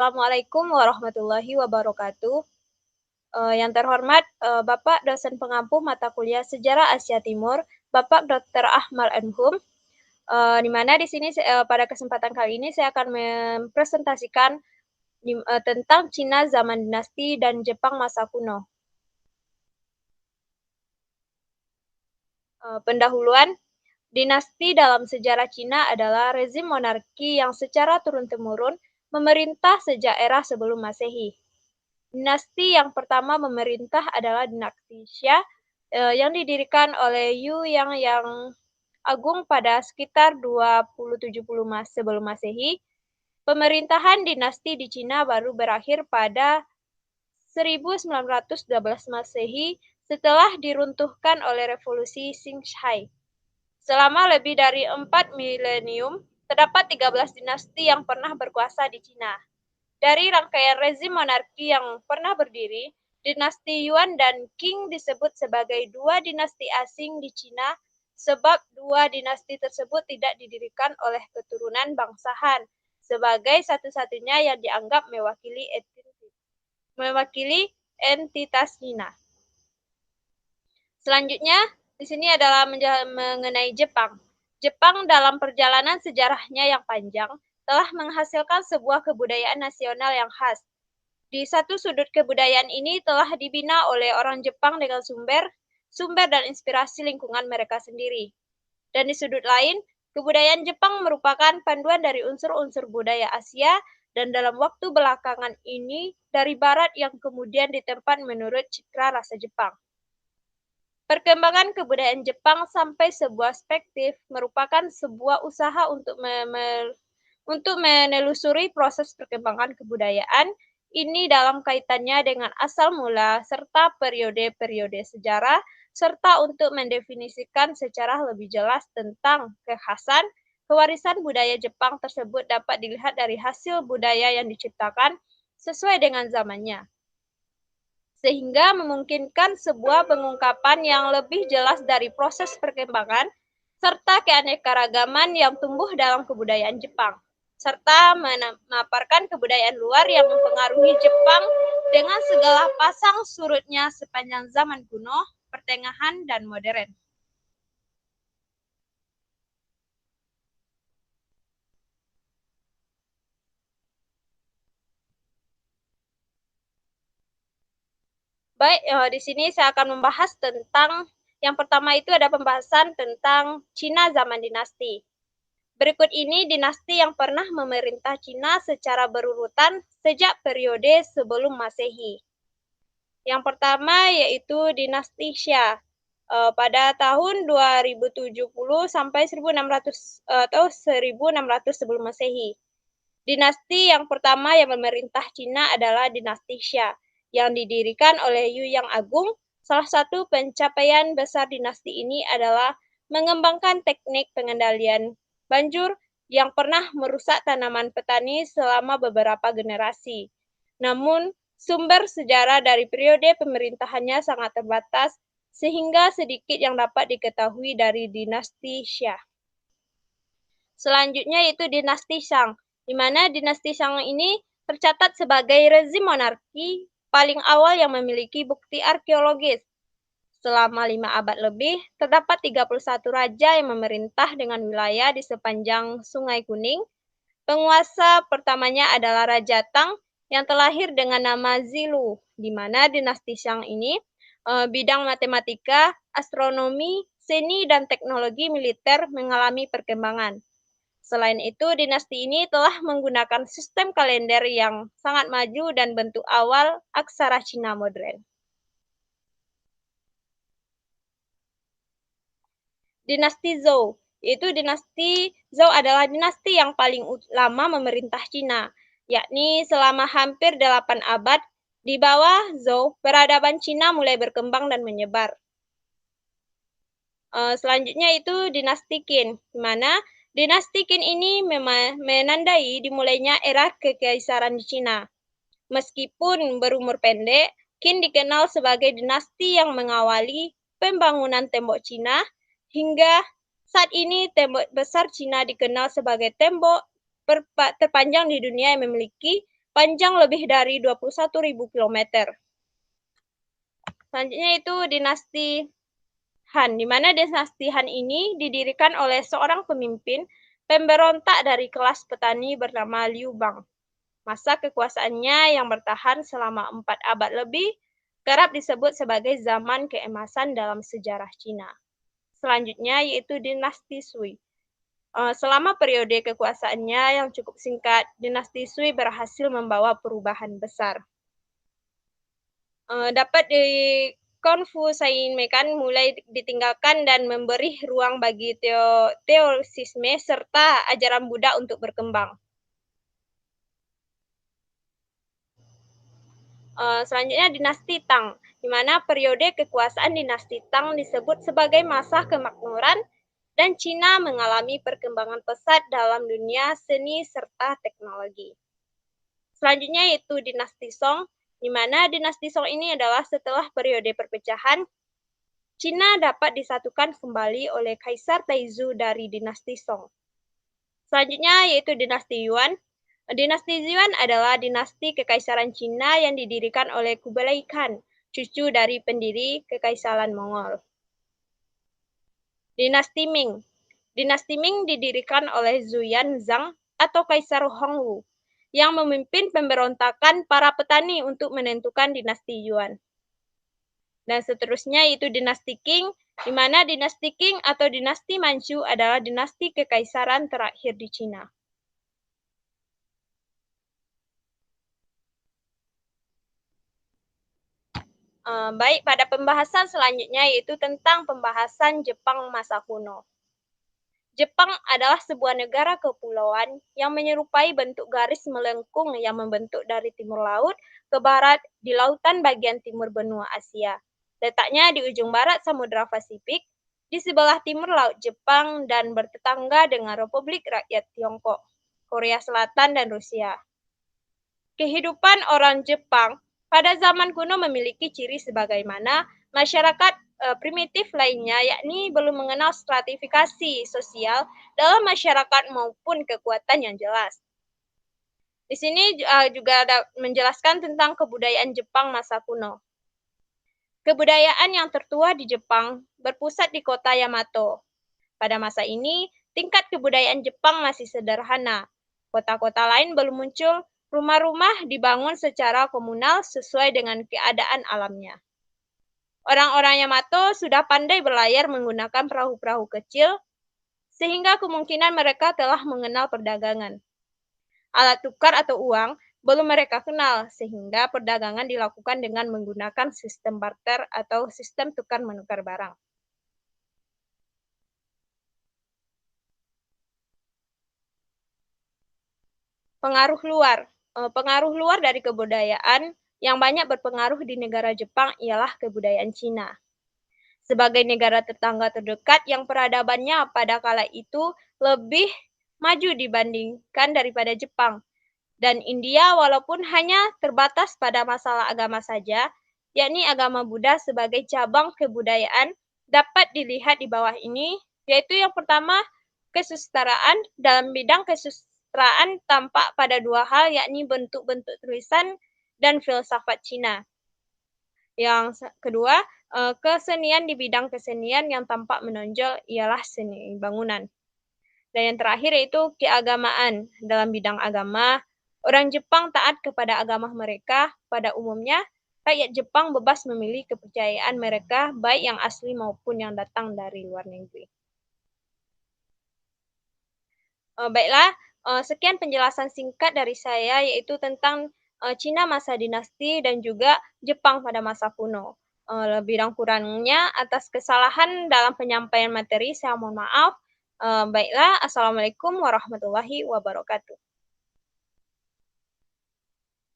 Assalamualaikum warahmatullahi wabarakatuh. Yang terhormat, Bapak dosen pengampu mata kuliah Sejarah Asia Timur, Bapak Dr. Ahmad Anhum, di mana di sini pada kesempatan kali ini saya akan mempresentasikan tentang Cina zaman dinasti dan Jepang masa kuno. Pendahuluan, dinasti dalam sejarah Cina adalah rezim monarki yang secara turun-temurun memerintah sejak era sebelum Masehi. Dinasti yang pertama memerintah adalah dinasti Xia yang didirikan oleh Yu yang Agung pada sekitar 2070 sebelum Masehi. Pemerintahan dinasti di Cina baru berakhir pada 1912 Masehi setelah diruntuhkan oleh revolusi Qing. Selama lebih dari 4 milenium, terdapat 13 dinasti yang pernah berkuasa di Cina. Dari rangkaian rezim monarki yang pernah berdiri, dinasti Yuan dan Qing disebut sebagai dua dinasti asing di Cina sebab dua dinasti tersebut tidak didirikan oleh keturunan bangsa Han sebagai satu-satunya yang dianggap mewakili entitas Cina. Selanjutnya, di sini adalah mengenai Jepang. Jepang dalam perjalanan sejarahnya yang panjang telah menghasilkan sebuah kebudayaan nasional yang khas. Di satu sudut kebudayaan ini telah dibina oleh orang Jepang dengan sumber dan inspirasi lingkungan mereka sendiri. Dan di sudut lain, kebudayaan Jepang merupakan panduan dari unsur-unsur budaya Asia dan dalam waktu belakangan ini dari Barat yang kemudian ditempat menurut citra rasa Jepang. Perkembangan kebudayaan Jepang sampai sebuah perspektif merupakan sebuah usaha untuk menelusuri proses perkembangan kebudayaan ini dalam kaitannya dengan asal mula serta periode-periode sejarah, serta untuk mendefinisikan secara lebih jelas tentang kekhasan, kewarisan budaya Jepang tersebut dapat dilihat dari hasil budaya yang diciptakan sesuai dengan zamannya. Sehingga memungkinkan sebuah pengungkapan yang lebih jelas dari proses perkembangan serta keanekaragaman yang tumbuh dalam kebudayaan Jepang, serta memaparkan kebudayaan luar yang mempengaruhi Jepang dengan segala pasang surutnya sepanjang zaman kuno, pertengahan, dan modern. Baik, di sini saya akan membahas tentang yang pertama itu ada pembahasan tentang Cina zaman dinasti. Berikut ini dinasti yang pernah memerintah Cina secara berurutan sejak periode sebelum Masehi. Yang pertama yaitu dinasti Xia pada tahun 2070 sampai 1600 atau 1600 sebelum Masehi. Dinasti yang pertama yang memerintah Cina adalah dinasti Xia yang didirikan oleh Yu yang Agung. Salah satu pencapaian besar dinasti ini adalah mengembangkan teknik pengendalian banjir yang pernah merusak tanaman petani selama beberapa generasi. Namun, sumber sejarah dari periode pemerintahannya sangat terbatas, sehingga sedikit yang dapat diketahui dari dinasti Xia. Selanjutnya yaitu dinasti Shang, di mana dinasti Shang ini tercatat sebagai rezim monarki paling awal yang memiliki bukti arkeologis. Selama 5 abad lebih, terdapat 31 raja yang memerintah dengan wilayah di sepanjang Sungai Kuning. Penguasa pertamanya adalah Raja Tang yang terlahir dengan nama Zilu, di mana dinasti Shang ini bidang matematika, astronomi, seni, dan teknologi militer mengalami perkembangan. Selain itu, dinasti ini telah menggunakan sistem kalender yang sangat maju dan bentuk awal aksara Cina modern. Dinasti Zhou, yaitu dinasti Zhou adalah dinasti yang paling lama memerintah Cina, yakni selama hampir 8 abad. Di bawah Zhou, peradaban Cina mulai berkembang dan menyebar. Selanjutnya itu dinasti Qin, di mana dinasti Qin ini menandai dimulainya era kekaisaran di Cina. Meskipun berumur pendek, Qin dikenal sebagai dinasti yang mengawali pembangunan tembok Cina. Hingga saat ini tembok besar Cina dikenal sebagai tembok terpanjang di dunia yang memiliki panjang lebih dari 21.000 kilometer. Selanjutnya itu dinasti Han, di mana dinasti Han ini didirikan oleh seorang pemimpin pemberontak dari kelas petani bernama Liu Bang. Masa kekuasaannya yang bertahan selama 4 abad lebih kerap disebut sebagai zaman keemasan dalam sejarah Cina. Selanjutnya yaitu dinasti Sui. Selama periode kekuasaannya yang cukup singkat, dinasti Sui berhasil membawa perubahan besar. Dapat dikonfusiakan mulai ditinggalkan dan memberi ruang bagi teosisme serta ajaran Buddha untuk berkembang. Selanjutnya dinasti Tang, di mana periode kekuasaan dinasti Tang disebut sebagai masa kemakmuran dan Cina mengalami perkembangan pesat dalam dunia seni serta teknologi. Selanjutnya yaitu dinasti Song, di mana dinasti Song ini adalah setelah periode perpecahan, Cina dapat disatukan kembali oleh Kaisar Taizu dari dinasti Song. Selanjutnya yaitu dinasti Yuan. Dinasti Yuan adalah dinasti kekaisaran Cina yang didirikan oleh Kublai Khan, cucu dari pendiri Kekaisaran Mongol. Dinasti Ming. Dinasti Ming didirikan oleh Zuyan Zhang atau Kaisar Hongwu yang memimpin pemberontakan para petani untuk menentukan dinasti Yuan. Dan seterusnya itu dinasti Qing, di mana dinasti Qing atau dinasti Manchu adalah dinasti kekaisaran terakhir di Cina. Baik, pada pembahasan selanjutnya yaitu tentang pembahasan Jepang masa kuno. Jepang adalah sebuah negara kepulauan yang menyerupai bentuk garis melengkung yang membentuk dari timur laut ke barat di lautan bagian timur benua Asia. Letaknya di ujung barat Samudra Pasifik, di sebelah timur Laut Jepang dan bertetangga dengan Republik Rakyat Tiongkok, Korea Selatan, dan Rusia. Kehidupan orang Jepang pada zaman kuno memiliki ciri sebagaimana masyarakat primitif lainnya, yakni belum mengenal stratifikasi sosial dalam masyarakat maupun kekuatan yang jelas. Di sini juga ada menjelaskan tentang kebudayaan Jepang masa kuno. Kebudayaan yang tertua di Jepang berpusat di kota Yamato. Pada masa ini, tingkat kebudayaan Jepang masih sederhana. Kota-kota lain belum muncul, rumah-rumah dibangun secara komunal sesuai dengan keadaan alamnya. Orang-orang Yamato sudah pandai berlayar menggunakan perahu-perahu kecil, sehingga kemungkinan mereka telah mengenal perdagangan. Alat tukar atau uang belum mereka kenal, sehingga perdagangan dilakukan dengan menggunakan sistem barter atau sistem tukar-menukar barang. Pengaruh luar. Pengaruh luar dari kebudayaan yang banyak berpengaruh di negara Jepang ialah kebudayaan Cina. Sebagai negara tetangga terdekat yang peradabannya pada kala itu lebih maju dibandingkan daripada Jepang. Dan India walaupun hanya terbatas pada masalah agama saja, yakni agama Buddha sebagai cabang kebudayaan, dapat dilihat di bawah ini, yaitu yang pertama, kesusitaraan. Dalam bidang kesusitaraan tampak pada dua hal, yakni bentuk-bentuk tulisan dan filsafat Cina. Yang kedua, kesenian di bidang kesenian yang tampak menonjol ialah seni bangunan. Dan yang terakhir yaitu keagamaan. Dalam bidang agama, orang Jepang taat kepada agama mereka. Pada umumnya, rakyat Jepang bebas memilih kepercayaan mereka, baik yang asli maupun yang datang dari luar negeri. Baiklah, sekian penjelasan singkat dari saya, yaitu tentang Cina masa dinasti dan juga Jepang pada masa kuno. Lebih dan kurangnya atas kesalahan dalam penyampaian materi, saya mohon maaf. Baiklah, Assalamualaikum warahmatullahi wabarakatuh.